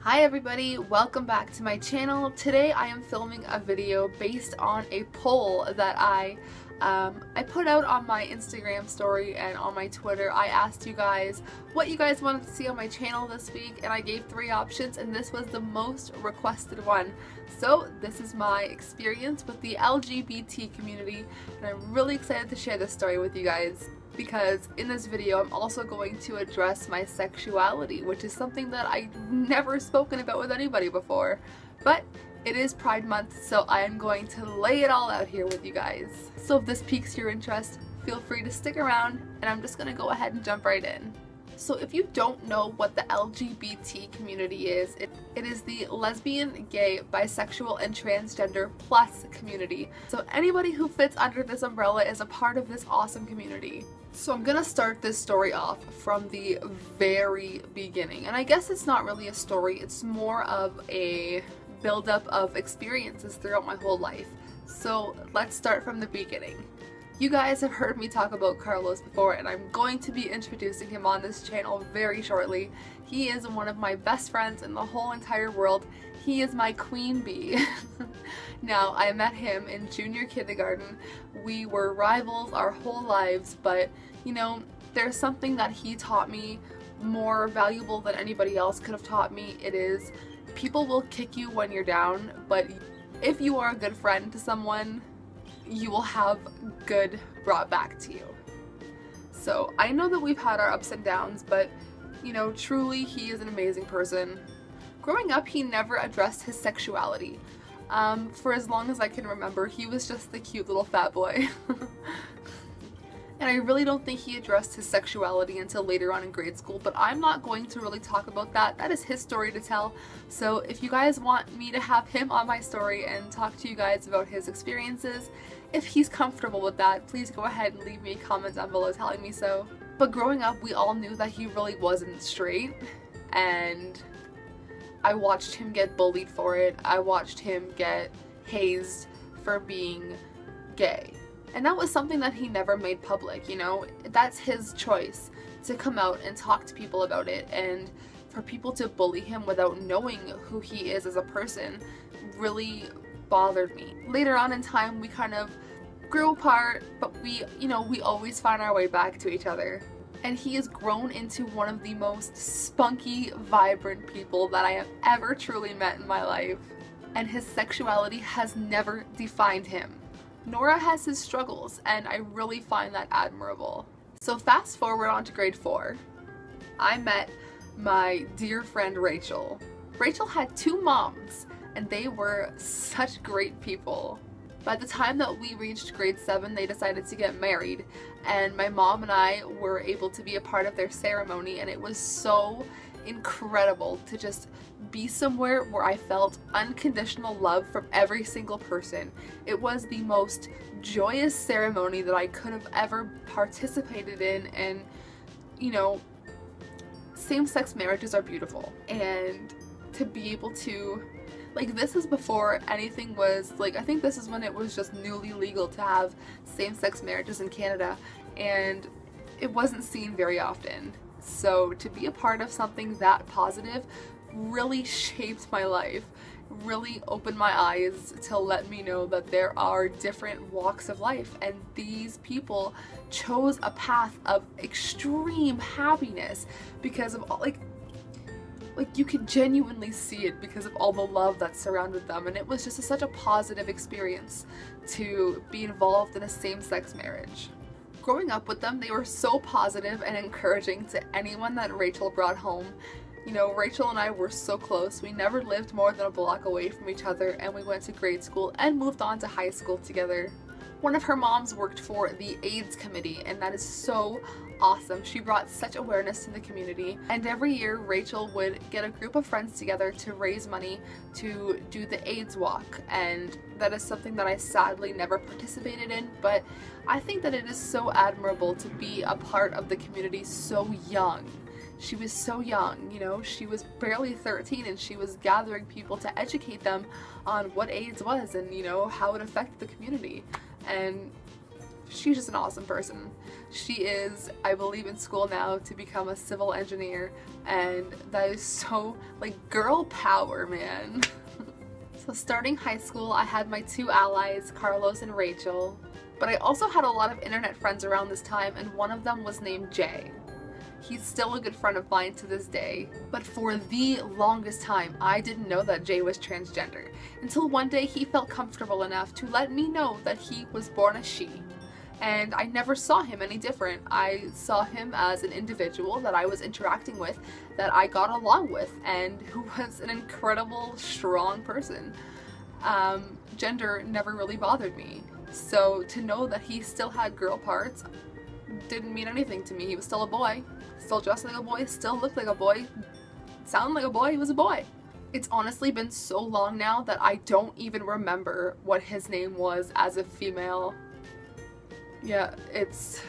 Hi everybody, welcome back to my channel. Today I am filming a video based on a poll that I put out on my Instagram story and on my Twitter. I asked you guys what you guys wanted to see on my channel this week, and I gave 3 options, and this was the most requested one. So this is my experience with the LGBT community, and I'm really excited to share this story with you guys, because in this video I'm also going to address my sexuality, which is something that I've never spoken about with anybody before. But it is Pride Month, so I am going to lay it all out here with you guys. So if this piques your interest, feel free to stick around, and I'm just gonna go ahead and jump right in. So if you don't know what the LGBT community is, it is the lesbian, gay, bisexual, and transgender plus community. So anybody who fits under this umbrella is a part of this awesome community. So I'm gonna start this story off from the very beginning. And I guess it's not really a story, it's more of a buildup of experiences throughout my whole life. So let's start from the beginning. You guys have heard me talk about Carlos before, and I'm going to be introducing him on this channel very shortly. He is one of my best friends in the whole entire world. He is my queen bee. Now, I met him in junior kindergarten. We were rivals our whole lives, but you know, there's something that he taught me more valuable than anybody else could have taught me. It is, people will kick you when you're down, but if you are a good friend to someone, you will have good brought back to you. So I know that we've had our ups and downs, but you know, truly he is an amazing person. Growing up, he never addressed his sexuality. For as long as I can remember, he was just the cute little fat boy. And I really don't think he addressed his sexuality until later on in grade school, but I'm not going to really talk about that. That is his story to tell. So if you guys want me to have him on my story and talk to you guys about his experiences, if he's comfortable with that, please go ahead and leave me a comment down below telling me so. But growing up, we all knew that he really wasn't straight, and I watched him get bullied for it. I watched him get hazed for being gay. And that was something that he never made public, you know? That's his choice to come out and talk to people about it, and for people to bully him without knowing who he is as a person really bothered me. Later on in time, we kind of grew apart, but we always find our way back to each other. And he has grown into one of the most spunky, vibrant people that I have ever truly met in my life. And his sexuality has never defined him. Nora has his struggles, and I really find that admirable. So fast forward on to grade 4. I met my dear friend Rachel. Rachel had 2 moms, and they were such great people. By the time that we reached grade 7, they decided to get married, and my mom and I were able to be a part of their ceremony, and it was so incredible to just be somewhere where I felt unconditional love from every single person. It was the most joyous ceremony that I could have ever participated in, and you know, same-sex marriages are beautiful, and to be able to, like, this is before anything was, like, I think this is when it was just newly legal to have same-sex marriages in Canada, and it wasn't seen very often. So to be a part of something that positive really shaped my life, really opened my eyes to let me know that there are different walks of life, and these people chose a path of extreme happiness because of all, like you could genuinely see it because of all the love that surrounded them, and it was just such a positive experience to be involved in a same-sex marriage. Growing up with them, they were so positive and encouraging to anyone that Rachel brought home. You know, Rachel and I were so close. We never lived more than a block away from each other, and we went to grade school and moved on to high school together. One of her moms worked for the AIDS committee, and that is so awesome. She brought such awareness to the community, and every year Rachel would get a group of friends together to raise money to do the AIDS walk, and that is something that I sadly never participated in, but I think that it is so admirable to be a part of the community so young. She was so young, you know, she was barely 13, and she was gathering people to educate them on what AIDS was and, you know, how it affected the community. And she's just an awesome person. She is, I believe, in school now to become a civil engineer, and that is so, like, girl power, man. So starting high school, I had my two allies, Carlos and Rachel, but I also had a lot of internet friends around this time, and one of them was named Jay. He's still a good friend of mine to this day, but for the longest time, I didn't know that Jay was transgender, until one day he felt comfortable enough to let me know that he was born a she. And I never saw him any different. I saw him as an individual that I was interacting with, that I got along with, and who was an incredible, strong person. Gender never really bothered me. So to know that he still had girl parts didn't mean anything to me. He was still a boy, still dressed like a boy, still looked like a boy, sounded like a boy, he was a boy. It's honestly been so long now that I don't even remember what his name was as a female. Yeah, it's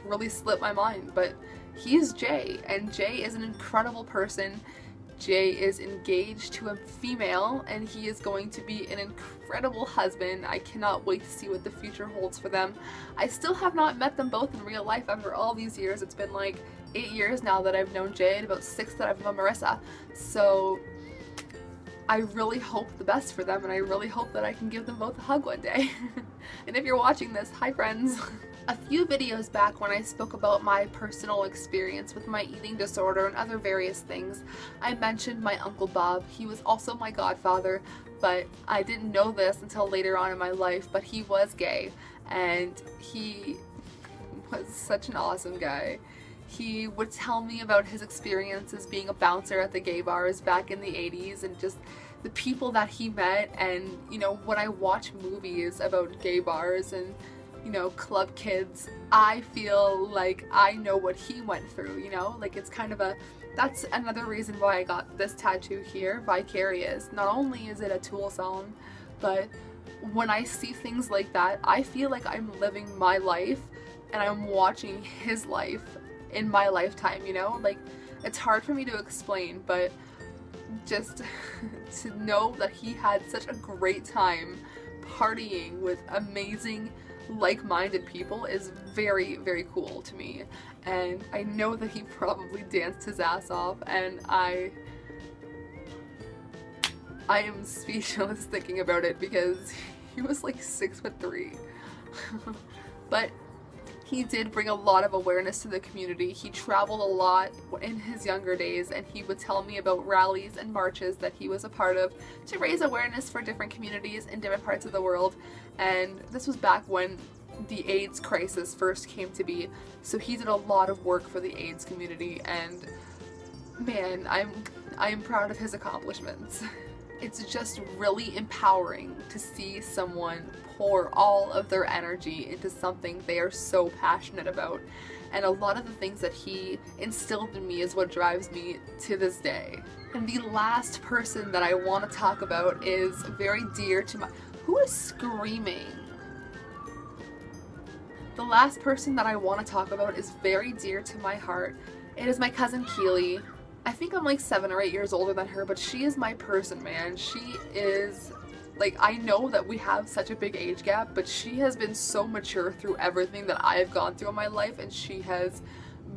really slipped my mind, but he is Jay, and Jay is an incredible person. Jay is engaged to a female, and he is going to be an incredible husband. I cannot wait to see what the future holds for them. I still have not met them both in real life after all these years. It's been like 8 years now that I've known Jay, and about 6 that I've known Marissa. So I really hope the best for them, and I really hope that I can give them both a hug one day. And if you're watching this, hi friends! A few videos back when I spoke about my personal experience with my eating disorder and other various things, I mentioned my Uncle Bob. He was also my godfather, but I didn't know this until later on in my life, but he was gay, and he was such an awesome guy. He would tell me about his experiences being a bouncer at the gay bars back in the 80s, and just the people that he met. And you know, when I watch movies about gay bars and, you know, club kids, I feel like I know what he went through, you know? Like, it's kind of a, that's another reason why I got this tattoo here, Vicarious. Not only is it a Tool song, but when I see things like that, I feel like I'm living my life and I'm watching his life in my lifetime, you know? Like, it's hard for me to explain, but just to know that he had such a great time partying with amazing, like-minded people is very, very cool to me. And I know that he probably danced his ass off, and I am speechless thinking about it because he was like 6'3". But he did bring a lot of awareness to the community. He traveled a lot in his younger days, and he would tell me about rallies and marches that he was a part of to raise awareness for different communities in different parts of the world. And this was back when the AIDS crisis first came to be, so he did a lot of work for the AIDS community, and man, I am proud of his accomplishments. It's just really empowering to see someone pour all of their energy into something they are so passionate about. And a lot of the things that he instilled in me is what drives me to this day. And the last person that I want to talk about is very dear to my— who is screaming? The last person that I want to talk about is very dear to my heart. It is my cousin Keely. I think I'm like 7 or 8 years older than her, but she is my person, man. She is, like, I know that we have such a big age gap, but she has been so mature through everything that I have gone through in my life, and she has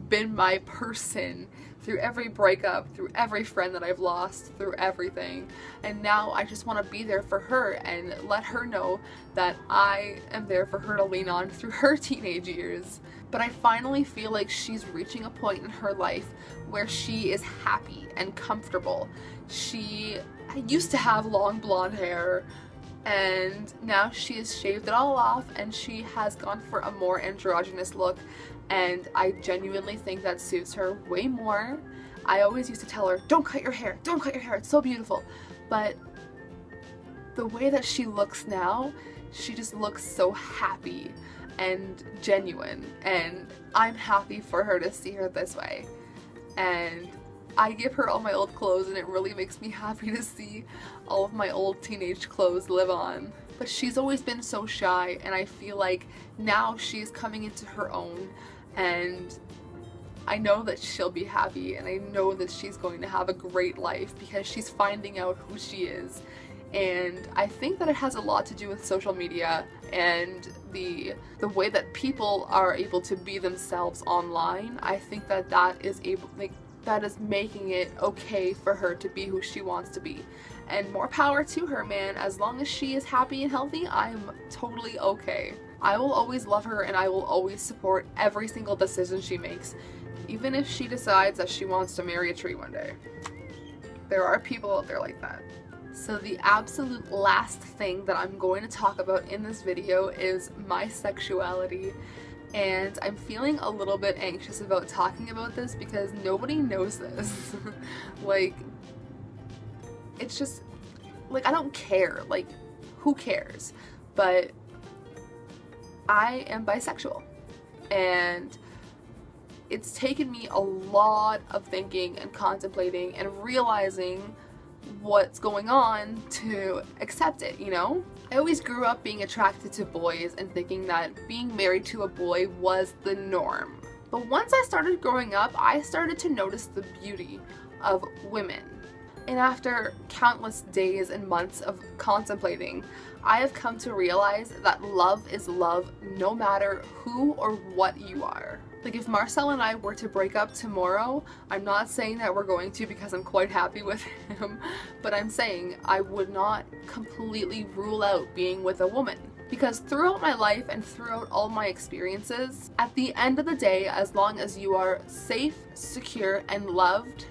been my person through every breakup, through every friend that I've lost, through everything. And now I just want to be there for her and let her know that I am there for her to lean on through her teenage years. But I finally feel like she's reaching a point in her life where she is happy and comfortable. She used to have long blonde hair, and now she has shaved it all off and she has gone for a more androgynous look, and I genuinely think that suits her way more. I always used to tell her, don't cut your hair, don't cut your hair, it's so beautiful. But the way that she looks now, she just looks so happy and genuine, and I'm happy for her to see her this way. And I give her all my old clothes, and it really makes me happy to see all of my old teenage clothes live on. But she's always been so shy, and I feel like now she's coming into her own, and I know that she'll be happy, and I know that she's going to have a great life because she's finding out who she is And I think that it has a lot to do with social media and the way that people are able to be themselves online. I think that that is making it okay for her to be who she wants to be. And more power to her, man. As long as she is happy and healthy, I'm totally okay. I will always love her and I will always support every single decision she makes, even if she decides that she wants to marry a tree one day. There are people out there like that. So the absolute last thing that I'm going to talk about in this video is my sexuality. And I'm feeling a little bit anxious about talking about this because nobody knows this. Like, it's just, like, I don't care. Like, who cares? But I am bisexual. And it's taken me a lot of thinking and contemplating and realizing what's going on to accept it, you know? I always grew up being attracted to boys and thinking that being married to a boy was the norm. But once I started growing up, I started to notice the beauty of women. And after countless days and months of contemplating, I have come to realize that love is love no matter who or what you are. Like, if Marcel and I were to break up tomorrow, I'm not saying that we're going to because I'm quite happy with him, but I'm saying I would not completely rule out being with a woman. Because throughout my life and throughout all my experiences, at the end of the day, as long as you are safe, secure, and loved,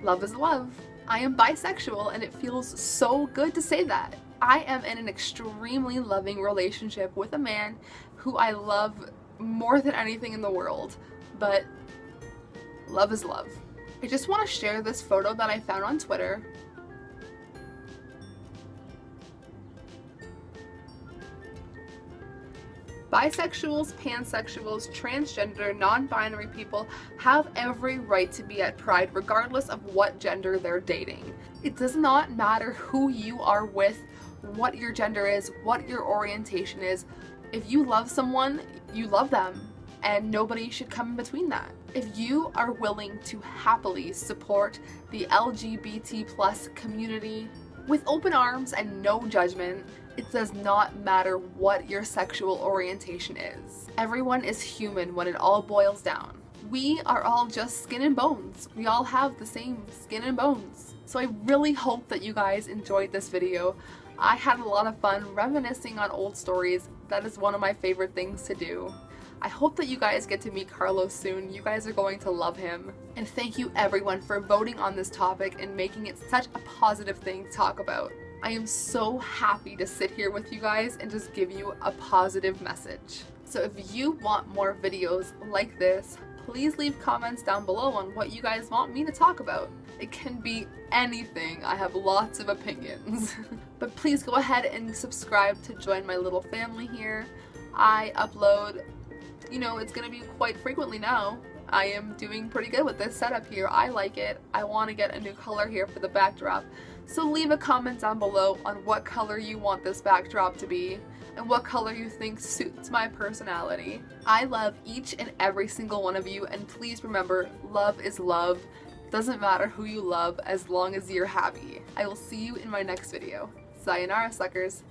love is love. I am bisexual and it feels so good to say that. I am in an extremely loving relationship with a man who I love more than anything in the world, but love is love. I just want to share this photo that I found on Twitter. Bisexuals, pansexuals, transgender, non-binary people have every right to be at Pride regardless of what gender they're dating. It does not matter who you are with, what your gender is, what your orientation is. If you love someone, you love them, and nobody should come in between that. If you are willing to happily support the LGBT plus community with open arms and no judgment, it does not matter what your sexual orientation is. Everyone is human when it all boils down. We are all just skin and bones. We all have the same skin and bones. So I really hope that you guys enjoyed this video. I had a lot of fun reminiscing on old stories. That is one of my favorite things to do. I hope that you guys get to meet Carlos soon. You guys are going to love him. And thank you everyone for voting on this topic and making it such a positive thing to talk about. I am so happy to sit here with you guys and just give you a positive message. So if you want more videos like this, please leave comments down below on what you guys want me to talk about. It can be anything. I have lots of opinions. But please go ahead and subscribe to join my little family here. I upload, you know, it's gonna be quite frequently now. I am doing pretty good with this setup here. I like it. I want to get a new color here for the backdrop. So leave a comment down below on what color you want this backdrop to be and what color you think suits my personality. I love each and every single one of you, and please remember, love is love. Doesn't matter who you love as long as you're happy. I will see you in my next video. Sayonara, suckers.